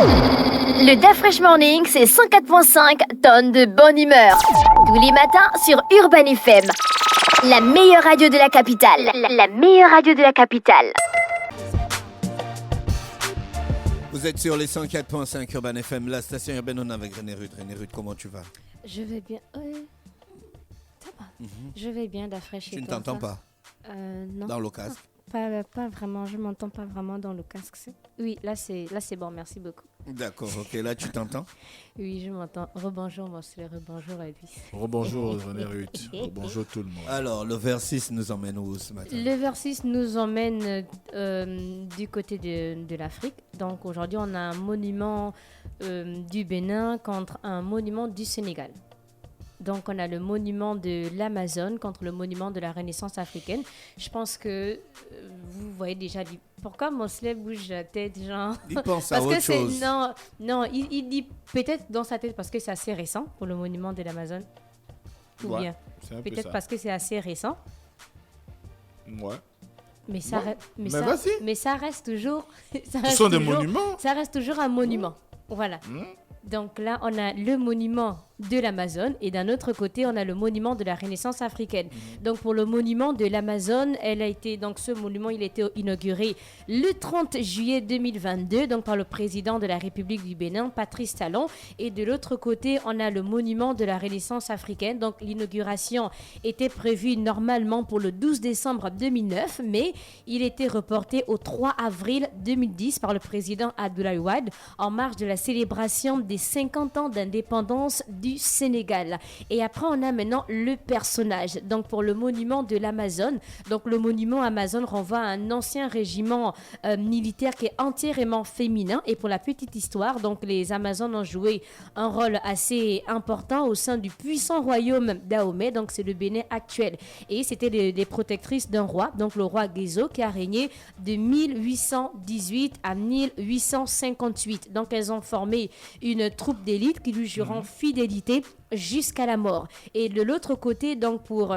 Le DaFresh Morning, c'est 104.5 tonnes de bonne humeur. Tous les matins sur Urban FM. La meilleure radio de la capitale. La meilleure radio de la capitale. Vous êtes sur les 104.5 Urban FM, la station urbaine. On est avec René Rude. René Rude, comment tu vas? Je vais bien. Ça va. Je vais bien, DaFresh. Tu ne t'entends pas? Non. Dans le casque? Pas vraiment. Je m'entends pas vraiment dans le casque. Oui, là c'est bon. Merci beaucoup. D'accord, ok. Là, tu t'entends? Oui, je m'entends. Rebonjour, moi, c'est rebonjour à lui. Rebonjour, René Rude. Rebonjour tout le monde. Alors, le vers 6 nous emmène où ce matin? Le vers 6 nous emmène du côté de l'Afrique. Donc, aujourd'hui, on a un monument du Bénin contre un monument du Sénégal. Donc, on a le monument de l'Amazone contre le monument de la Renaissance africaine. Je pense que vous voyez déjà pourquoi Mosley bouge la tête, genre. Il pense à parce autre que chose. Non, il dit peut-être dans sa tête parce que c'est assez récent pour le monument de l'Amazone. Ou bien peut-être parce que c'est assez récent. Ouais. Mais ça, vas-y. Mais ça reste toujours. Ce sont des monuments. Ça reste toujours un monument. Voilà. Donc là, on a le monument de l'Amazone et d'un autre côté, on a le monument de la Renaissance africaine. Donc pour le monument de l'Amazone, ce monument, il a été inauguré le 30 juillet 2022 donc par le président de la République du Bénin, Patrice Talon. Et de l'autre côté, on a le monument de la Renaissance africaine. Donc l'inauguration était prévue normalement pour le 12 décembre 2009, mais il était reporté au 3 avril 2010 par le président Abdoulaye Wade en marge de la célébration des 50 ans d'indépendance du Sénégal. Et après, on a maintenant le personnage. Donc, pour le monument de l'Amazone, donc le monument Amazone renvoie à un ancien régiment militaire qui est entièrement féminin. Et pour la petite histoire, donc les Amazones ont joué un rôle assez important au sein du puissant royaume d'Ahomey. Donc, c'est le Bénin actuel. Et c'était les protectrices d'un roi, donc le roi Guézo, qui a régné de 1818 à 1858. Donc, elles ont formé une troupe d'élite qui lui jureront fidélité jusqu'à la mort. Et de l'autre côté, donc pour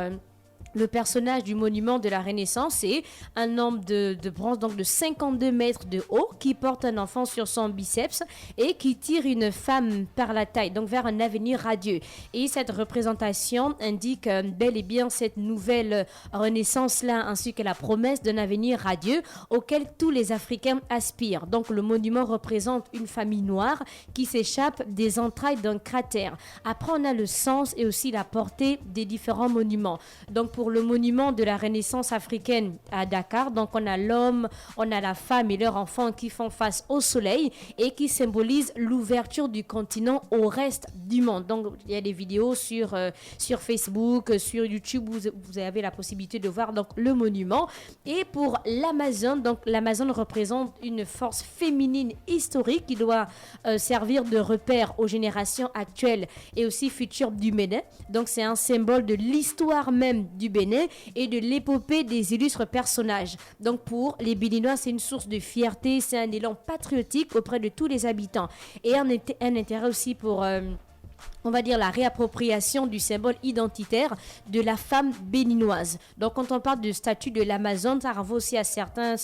le personnage du monument de la Renaissance, c'est un homme de bronze, donc de 52 mètres de haut, qui porte un enfant sur son biceps et qui tire une femme par la taille, donc vers un avenir radieux. Et cette représentation indique bel et bien cette nouvelle Renaissance-là, ainsi que la promesse d'un avenir radieux auquel tous les Africains aspirent. Donc le monument représente une famille noire qui s'échappe des entrailles d'un cratère. Après, on a le sens et aussi la portée des différents monuments. Donc pour le monument de la Renaissance africaine à Dakar, donc on a l'homme, on a la femme et leur enfant qui font face au soleil et qui symbolisent l'ouverture du continent au reste du monde. Donc il y a des vidéos sur Facebook, sur YouTube, vous avez la possibilité de voir donc le monument. Et pour l'Amazone, donc l'Amazone représente une force féminine historique qui doit servir de repère aux générations actuelles et aussi futures du Bénin. Donc c'est un symbole de l'histoire même du Bénin et de l'épopée des illustres personnages. Donc pour les Béninois, c'est une source de fierté, c'est un élan patriotique auprès de tous les habitants et un intérêt aussi pour on va dire la réappropriation du symbole identitaire de la femme béninoise. Donc quand on parle du statut de l'Amazone, ça renvoie aussi à certains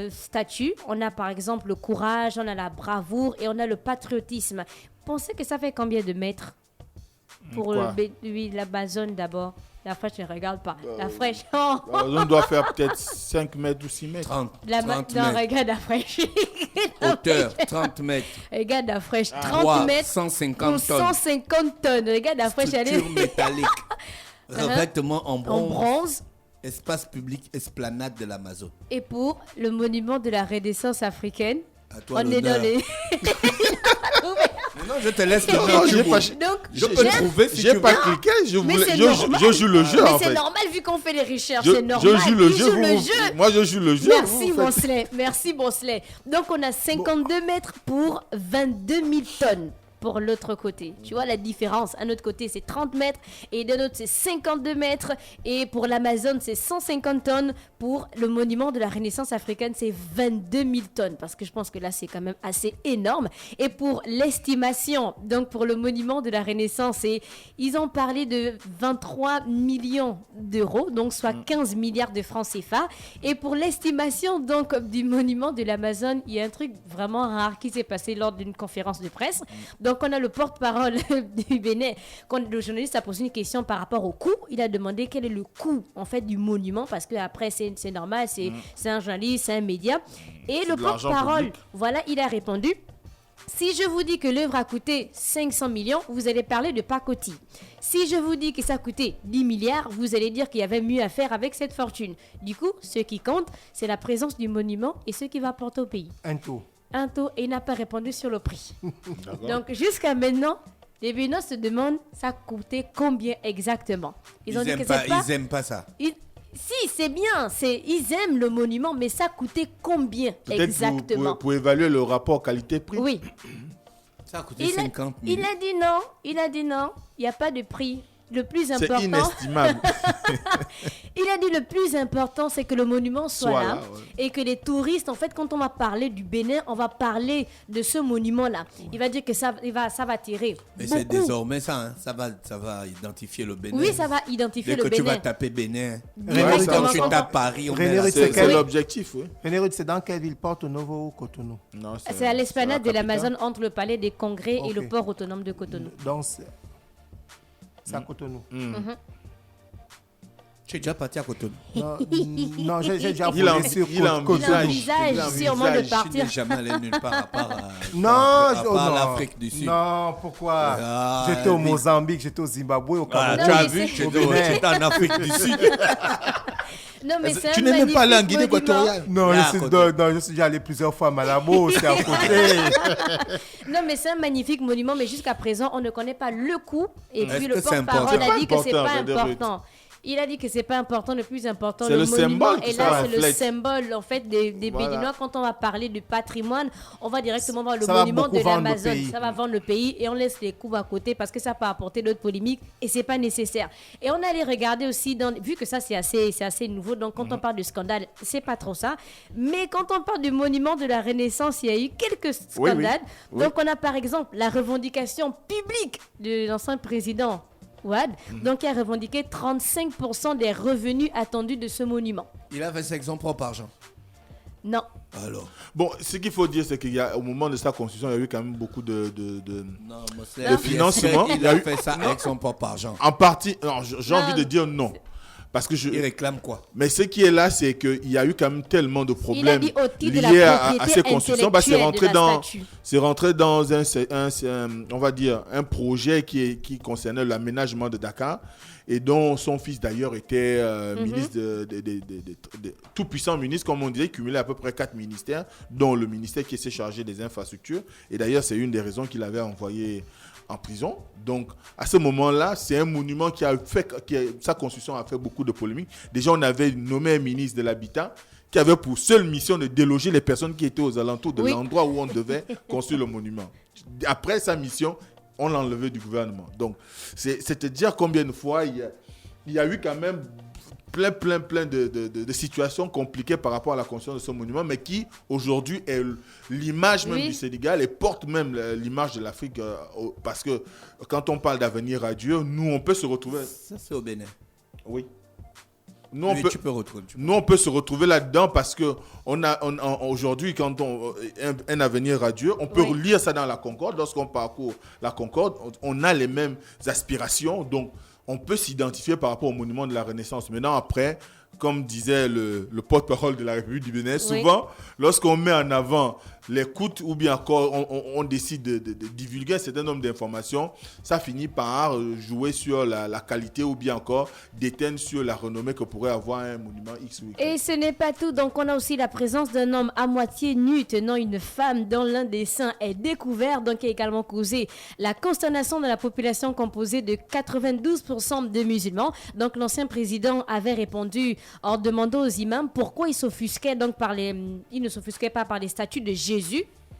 statuts. On a par exemple le courage, on a la bravoure et on a le patriotisme. Pensez que ça fait combien de mètres pour l'Amazone d'abord? La fraîche, je ne regarde pas. La fraîche. On doit faire peut-être 5 mètres ou 6 mètres. 30 non, mètres. regarde la fraîche. Hauteur, 30 mètres. Regarde la fraîche. 30 Poids, mètres 150 pour tonnes. 150 tonnes. Regarde la fraîche. Structure métallique. Revêtement en bronze. En bronze. Espace public, esplanade de l'Amazone. Et pour le monument de la Renaissance africaine, À toi on est dans les... Non, je te laisse le Non, temps. Donc, Je peux trouver si J'ai tu pas veux. cliqué, je joue le jeu mais en c'est fait. normal vu qu'on fait les recherches, Je c'est normal. joue le Il jeu. joue le jeu. Moi, je joue le jeu. Merci Bonsley. Donc on a 52 mètres pour 22 000 tonnes. pour l'autre côté. Tu vois la différence. Un autre côté, c'est 30 mètres et d'un autre, c'est 52 mètres. Et pour l'Amazone, c'est 150 tonnes. Pour le monument de la Renaissance africaine, c'est 22 000 tonnes. Parce que je pense que là, c'est quand même assez énorme. Et pour l'estimation, donc pour le monument de la Renaissance, ils ont parlé de 23 millions d'euros, donc soit 15 milliards de francs CFA. Et pour l'estimation donc du monument de l'Amazone, il y a un truc vraiment rare qui s'est passé lors d'une conférence de presse. Donc on a le porte-parole du Bénin, quand le journaliste a posé une question par rapport au coût, il a demandé quel est le coût en fait du monument, parce que après c'est normal, c'est un journaliste, c'est un média. Et le porte-parole, voilà, il a répondu: si je vous dis que l'œuvre a coûté 500 millions, vous allez parler de pacotille. Si je vous dis que ça a coûté 10 milliards, vous allez dire qu'il y avait mieux à faire avec cette fortune. Du coup, ce qui compte, c'est la présence du monument et ce qu'il va apporter au pays. Un taux, et il n'a pas répondu sur le prix. Donc, jusqu'à maintenant, les Béninois se demandent ça a coûté combien exactement. Ils n'aiment pas ça. Si, c'est bien, ils aiment le monument, mais ça coûtait combien exactement? Pour évaluer le rapport qualité-prix. Oui. Ça a coûté 50 000. Il a dit non, il n'y a pas de prix. Le plus important, c'est inestimable. il a dit le plus important, c'est que le monument soit là, ouais. et que les touristes, en fait, quand on va parler du Bénin, on va parler de ce monument-là. Il va dire que ça va attirer. Mais beaucoup. c'est désormais ça, hein. Ça va identifier le Bénin. Oui, ça va identifier le Dès que Bénin. tu vas taper Bénin, Directement, quand tu tapes Paris, on René met Ruth, C'est l'objectif, oui. René Ruth, c'est dans quelle ville? Porto Novo ou Cotonou? Non, C'est à l'esplanade de la capitale. l'Amazone, entre le palais des congrès et Ok. le port autonome de Cotonou. Donc, c'est à Cotonou. Tu es déjà parti à Cotonou. Non, j'ai déjà Il a volé sur il a un Cotonou. envisage sûrement de Je partir. n'ai jamais allé nulle part à part, Non, à oh part non. l'Afrique du Sud. Non, pourquoi? Ah, J'étais au oui. Mozambique, j'étais au Zimbabwe, au Ah, Cameroun. tu as mais vu, c'est- tu Au Bénin. étais en Afrique du Sud. Non, mais c'est Tu un n'es même pas allé en magnifique Guinée monument. équatoriale. Non, Là, à je suis, côté. non, je suis déjà allé plusieurs fois à Malabo, c'est à côté. Non, mais c'est un magnifique monument, mais jusqu'à présent, on ne connaît pas le coût. Et Est-ce puis que le c'est porte-parole important? a dit que c'est C'est pas pas important, important. Il a dit que c'est pas important, le plus important, C'est le le monument. symbole qui Et là, ça c'est le reflète. symbole en fait des Voilà. Béninois. Quand on va parler du patrimoine, on va directement voir le Ça va monument beaucoup de vendre le l'Amazone. pays. Ça va vendre le pays et on laisse les coups à côté parce que ça peut apporter d'autres polémiques et c'est pas nécessaire. Et on allait regarder aussi, vu que ça c'est assez nouveau, donc quand on parle de scandale, c'est pas trop ça. Mais quand on parle du monument de la Renaissance, il y a eu quelques Oui, oui. scandales. Oui. Donc on a par exemple la revendication publique de l'ancien président Ouad, donc qui a revendiqué 35% des revenus attendus de ce monument. Il avait fait son propre argent. Non. Alors, Bon, ce qu'il faut dire, c'est qu'au moment de sa construction, il y a eu quand même beaucoup de non, Le financement, il a fait ça avec son propre argent. en partie, non, j'ai Non. envie de dire non. Parce que Il réclame quoi? mais ce qui est là, c'est qu'il y a eu quand même tellement de Il a problèmes dit au titre de la liés à propriété ces constructions. Bah, c'est rentré intellectuelle de la dans, statue. c'est rentré dans on va dire, un projet qui concernait l'aménagement de Dakar et dont son fils d'ailleurs était ministre tout puissant ministre, comme on dirait, cumulé à peu près 4 ministères, dont le ministère qui s'est chargé des infrastructures. Et d'ailleurs, c'est une des raisons qu'il avait envoyé en prison. Donc, à ce moment-là, c'est un monument sa construction a fait beaucoup de polémiques. Déjà, on avait nommé un ministre de l'Habitat qui avait pour seule mission de déloger les personnes qui étaient aux alentours de Oui. l'endroit où on devait construire le monument. Après sa mission, on l'a enlevé du gouvernement. Donc, c'est te dire combien de fois il y a eu quand même plein de situations compliquées par rapport à la construction de ce monument, mais qui aujourd'hui est l'image même Oui. du Sénégal et porte même l'image de l'Afrique, parce que quand on parle d'avenir radieux, nous on peut se retrouver. Ça, c'est au Bénin. Oui. Nous on Oui, peut. tu peux retrouver. Nous, on peut se retrouver là-dedans parce que aujourd'hui, quand un avenir radieux, on peut Oui. lire ça dans la Concorde. Lorsqu'on parcourt la Concorde, on a les mêmes aspirations. Donc, on peut s'identifier par rapport au monument de la Renaissance. Maintenant, après, comme disait le porte-parole de la République du Bénin, souvent, lorsqu'on met en avant les coûts ou bien encore on décide de divulguer un certain nombre d'informations, ça finit par jouer sur la qualité ou bien encore d'éteindre sur la renommée que pourrait avoir un monument X ou Y. Et ce n'est pas tout, donc on a aussi la présence d'un homme à moitié nu tenant une femme dont l'un des seins est découvert, donc qui a également causé la consternation de la population composée de 92% de musulmans. Donc l'ancien président avait répondu en demandant aux imams pourquoi il ne s'offusquait pas par les statues de Jésus.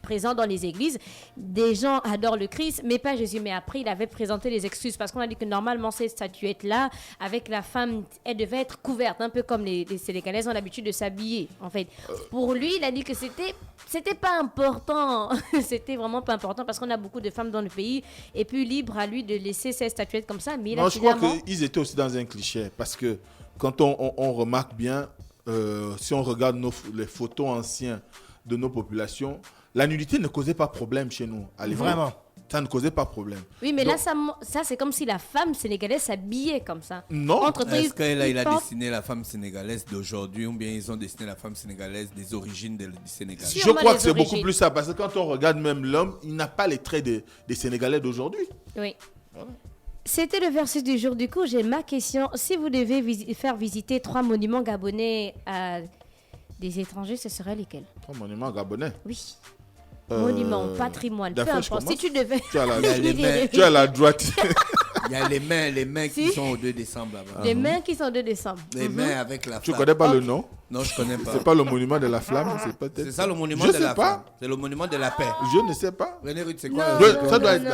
présent dans les églises. Des gens adorent le Christ, mais pas Jésus. Mais après, il avait présenté les excuses parce qu'on a dit que normalement, cette statuette-là, avec la femme, elle devait être couverte, un peu comme les Sénégalaises ont l'habitude de s'habiller, en fait. Pour lui, il a dit que c'était pas important. C'était vraiment pas important parce qu'on a beaucoup de femmes dans le pays. Et puis, libre à lui de laisser cette statuette comme ça. Mais Non, je crois qu'ils étaient aussi dans un cliché parce que quand on remarque bien, si on regarde les photos anciennes de nos populations, la nudité ne causait pas problème chez nous. Vraiment. Ça ne causait pas problème. Oui, mais Donc, là, ça c'est comme si la femme sénégalaise s'habillait comme ça. Non. Est-ce qu'il a dessiné la femme sénégalaise d'aujourd'hui ou bien ils ont dessiné la femme sénégalaise des origines du Sénégal? Si. Je Sûrement crois les que c'est beaucoup origines. plus ça parce que quand on regarde même l'homme, il n'a pas les traits des Sénégalais d'aujourd'hui. Oui. C'était le verset du jour. Du coup, j'ai ma question. Si vous devez faire visiter 3 monuments gabonais à des étrangers, ce seraient lesquels? Oh, monument gabonais. Oui. Monuments, patrimoine, peu d'après, je importe. Si commence. tu devais... Tu as la, les mains. tu as la droite. Il y a les mains qui Si. sont au 2 décembre là-bas. Les mains qui sont de décembre. Les mains avec la Tu flamme. connais pas le nom? Non, je connais pas. C'est pas le monument de la flamme, c'est peut-être. C'est ça le monument Je de sais la pas. flamme. C'est le monument de la paix. Je ne sais pas. René Ruth, c'est Non, quoi? Ouais, le- ça doit être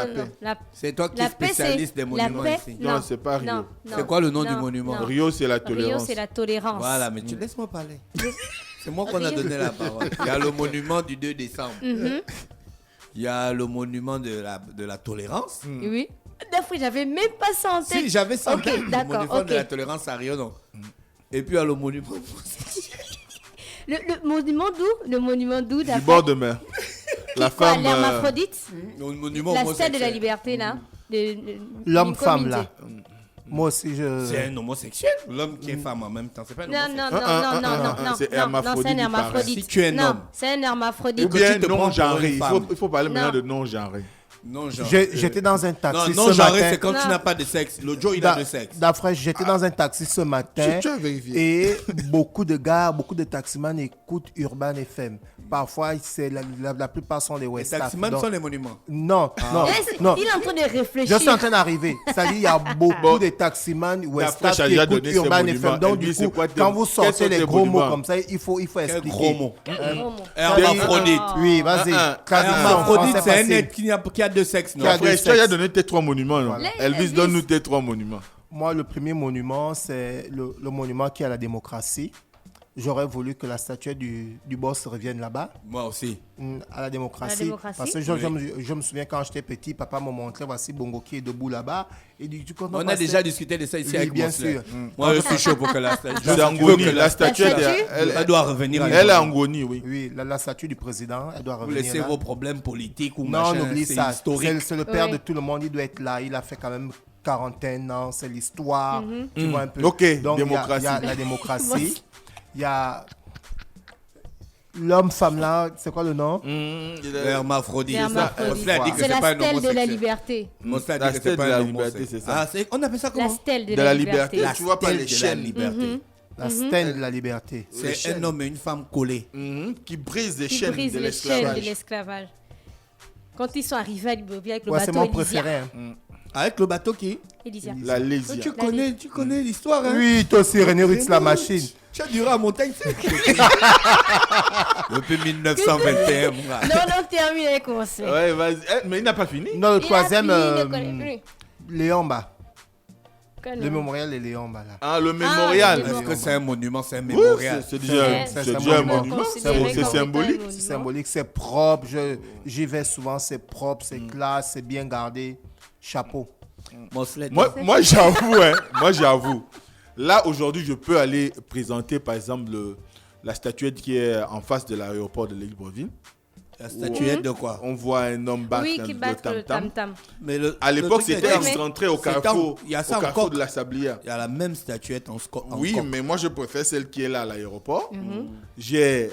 la paix. C'est toi qui es La paix, spécialiste des monuments la paix, ici. Non, c'est pas Rio. C'est quoi le nom du monument? non. Rio, c'est la Rio, tolérance. c'est la tolérance. Voilà, mais tu laisse-moi parler. C'est moi qu'on a Rio. donné la parole. Il y a le monument du 2 décembre. Mhm. Il y a le monument de la tolérance. Oui. D'abord, j'avais même pas ça en tête. Si, j'avais ça. Ok, le d'accord, monument ok. de la tolérance à Rio, non. Et puis il y a le monument. Le monument d'où? Le monument d'où? Du bord de mer. La Quoi, femme. l'hermaphrodite? Le monument La stèle de la homosexuel. liberté, là. L'homme-femme, une là. communauté. Moi aussi, C'est un homosexuel. L'homme qui est femme en même temps. C'est pas un Non, homosexuel. non, non, non, non, non, c'est non, hermaphrodite, non, c'est un il paraît. hermaphrodite. Si tu es un Non, homme. c'est un hermaphrodite. Ou bien tu te prends non-genré. pour une femme. Il faut parler maintenant Non. de non-genré. Non, genre. J'étais dans un taxi Non, ce genré, matin. c'est quand tu Non. n'as pas de sexe. Le Joe, il a de sexe. D'après, j'étais dans un taxi ce matin Tu as vérifié. et beaucoup de gars, beaucoup de taximans écoutent Urban FM. Parfois, la plupart sont des Les West Af. taximans Donc- sont les monuments. Non, non, Eh, non. Il est en train de Je réfléchir. suis en train d'arriver. C'est-à-dire, il y a beaucoup de taximans West Après, Af j'ai qui déjà écoutent donné ces Urban monuments. FM. Donc, Elle du dit, c'est coup, quoi quand vous quels sortez sont les tes gros mots monuments? comme ça, il faut Quel expliquer. gros mot. Gros mot. Hermaphrodite. Oui, vas-y. Traduction en Hermaphrodite, français c'est un facile. être qui a deux sexes. Non? Qui a Après, deux tu as déjà sexes. donné tes 3 monuments. Non? Voilà. Elvis, donne-nous tes 3 monuments. Moi, le premier monument, c'est le monument qui est à la démocratie. J'aurais voulu que la statue du boss revienne là-bas, Moi aussi. à la démocratie. À la démocratie. Parce que je me souviens quand j'étais petit, papa me montrait, voici Bongo qui est debout là-bas. Et du coup, On a déjà discuté de ça ici Oui, avec bien Mosley. sûr. Moi, je suis chaud pour que la statue. C'est Angoni. La statue, statue, Elle doit revenir à elle est Angoni. Angoni, oui. Oui, la statue du président, elle doit Vous revenir laissez là. vos problèmes politiques ou Non, machin. n'oublie C'est ça. historique. C'est le père Oui. de tout le monde, il doit être là. Il a fait quand même 41 ans, c'est l'histoire. Tu vois un peu. Ok, Donc, démocratie. il y a la démocratie. Il y a l'homme-femme là, c'est quoi le nom? Hermaphrodite. Hermaphrodite. Mosley a dit que C'est c'est la pas un stèle de la homosexuel. liberté. Mosley a La dit que stèle c'est pas de la un liberté, homosexuel. c'est ça. Ah, on appelle ça La comment? stèle de De la la liberté. liberté. Tu vois pas Stèle les de la chaînes. liberté. La stèle de la liberté. C'est un homme et une femme collés. Qui brise les Qui chaînes brise de les chaînes de l'esclavage. l'esclavage. Quand ils sont arrivés à Libreville avec le Ouais, c'est bateau mon Elysia. préféré. hein. Avec le bateau qui? Elysia. La lésia. Tu connais l'histoire, hein? Oui, toi aussi, René Rutz, la machine. Tu as duré à montagne. Depuis 1921, mon gars. Non, termine avec conseil. Ouais, vas-y. Mais il n'a pas fini. Non, le Il a troisième, fini, il ne connaît plus. Léomba. Connais. Le mémorial de Léomba là. Ah, le mémorial. le Est-ce que c'est un monument? C'est un Oui, mémorial. c'est déjà C'est un monument. monument. Considéré C'est comme symbolique. étant un C'est monument. symbolique, c'est propre. J'y vais souvent, c'est propre, c'est classe, c'est bien gardé. Chapeau. Mosley. Moi, j'avoue, hein. Moi, j'avoue. Là, aujourd'hui, je peux aller présenter, par exemple, la statuette qui est en face de l'aéroport de Libreville. La statuette de quoi? On voit un homme battre Oui, qui bat le le tam-tam. tam-tam. Mais À l'époque, le truc, c'était c'est- excentré au c'est carrefour, il y a ça au carrefour encore. de la Sablière. Il y a la même statuette en Oui, coque. mais moi, je préfère celle qui est là à l'aéroport. J'ai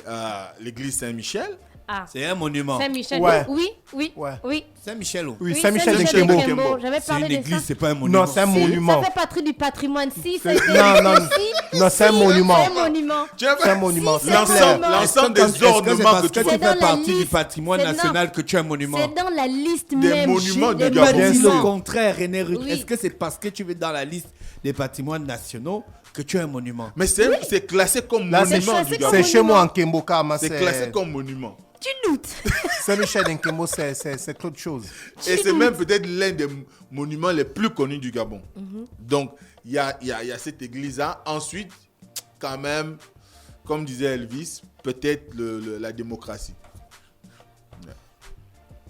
l'église Saint-Michel. Ah, C'est un monument. Saint-Michel. Ouais. Oui, oui, Ouais. oui. Saint-Michel. Oh. Oui, Saint-Michel de Saint-Michel Kembo. Kembo. J'avais C'est une parlé de église, ça. c'est pas un monument. Non, c'est un Si, monument. Ça fait partie du patrimoine. Si, ça a été Non, non, si, non, c'est un si, monument. C'est un monument. Tu vois, C'est un monument. Si, c'est c'est un clair. monument. l'ensemble des Est-ce que c'est ornements parce que que tu tu C'est fais dans la partie du liste. patrimoine C'est national que tu es un monument? C'est dans la liste Des même. monuments des du Gabon. Bien Dis sûr. le contraire, René Ruth. Oui. Est-ce que c'est parce que tu es dans la liste des patrimoines nationaux que tu es un monument? Mais c'est classé comme Là, c'est monument du classé Gabon. c'est chez moi en Kemboka, C'est classé comme monument. Tu doutes. Saint-Michel d'Inkemo, c'est autre chose. Et c'est même peut-être l'un des monuments les plus connus du Gabon. Donc, il y a cette église-là. Ensuite, quand même, comme disait Elvis, peut-être la démocratie.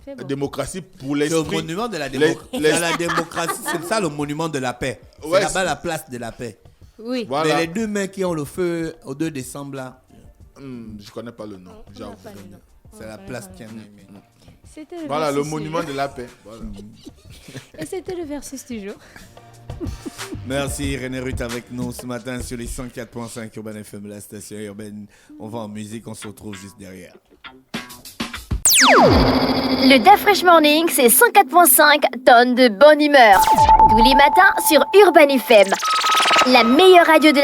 C'est La bon. démocratie pour C'est au l'esprit. monument de la les- démocratie. La démocratie, c'est ça le monument de la paix. C'est Ouais, là-bas c'est- la place de la paix. Oui. Voilà. Mais les 2 mains qui ont le feu au 2 décembre là, Je connais pas le nom. On n'a J'avoue. pas le nom. c'est la place Tiananmen. C'était le Voilà, le versus monument du de la paix. Voilà. jour. Et c'était le versus du jour. Merci René Ruth avec nous ce matin sur les 104.5 Urban FM, la station urbaine. On va en musique, on se retrouve juste derrière. Le Da Fresh Morning, c'est 104.5 tonnes de bonne humeur. Tous les matins sur Urban FM. La meilleure radio de la